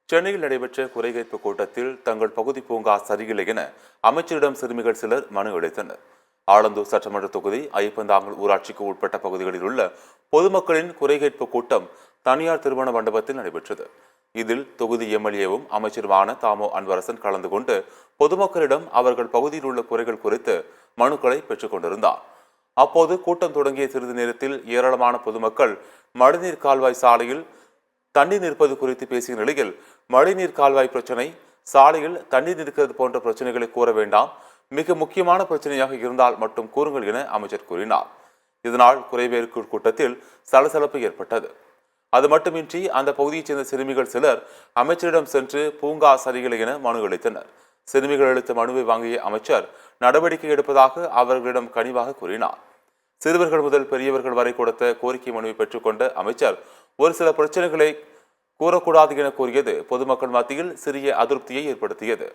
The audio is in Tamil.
சென்னையில் நடைபெற்ற குறைகேட்பு கூட்டத்தில் தங்கள் பகுதி பூங்கா சரியில்லை என அமைச்சரிடம் சிறுமிகள் சிலர் மனு அளித்தனர். ஆலந்தூர் சட்டமன்ற தொகுதி ஐயப்பந்தாங்கல் ஊராட்சிக்கு உட்பட்ட பகுதிகளில் உள்ள பொதுமக்களின் குறைகேட்பு கூட்டம் தனியார் திருமண மண்டபத்தில் நடைபெற்றது. இதில் தொகுதி எம்எல்ஏவும் அமைச்சருமான தாமோ அன்பரசன் கலந்து கொண்டு பொதுமக்களிடம் அவர்கள் பகுதியில் உள்ள குறைகள் குறித்து மனுக்களை பெற்றுக் கொண்டிருந்தார். அப்போது கூட்டம் தொடங்கிய சிறிது நேரத்தில் ஏராளமான பொதுமக்கள் மழைநீர் கால்வாய் சாலையில் தண்ணீர் நிற்பது குறித்து பேசிய நிலையில் மழைநீர் கால்வாய் பிரச்சனை, சாலையில் தண்ணீர் நிற்கிறது போன்ற பிரச்சனைகளை கூற வேண்டாம், மிக முக்கியமான பிரச்சனையாக இருந்தால் மட்டும் கூறுங்கள் என அமைச்சர் கூறினார். இதனால் குறைவேற்கு கூட்டத்தில் சலசலப்பு ஏற்பட்டது. அது மட்டுமின்றி அந்த பகுதியைச் சேர்ந்த சிறுமிகள் சிலர் அமைச்சரிடம் சென்று பூங்கா சரியில்லை என மனு அளித்தனர். சிறுமிகள் அளித்த மனுவை வாங்கிய அமைச்சர் நடவடிக்கை எடுப்பதாக அவர்களிடம் கனிவாக கூறினார். சிறுவர்கள் முதல் பெரியவர்கள் வரை கொடுத்த கோரிக்கை மனுவை பெற்றுக்கொண்ட அமைச்சர் ஒரு சில பிரச்சனைகளை கூறக்கூடாது என கூறியது பொதுமக்கள் மத்தியில் சிறிய அதிருப்தியை ஏற்படுத்தியது.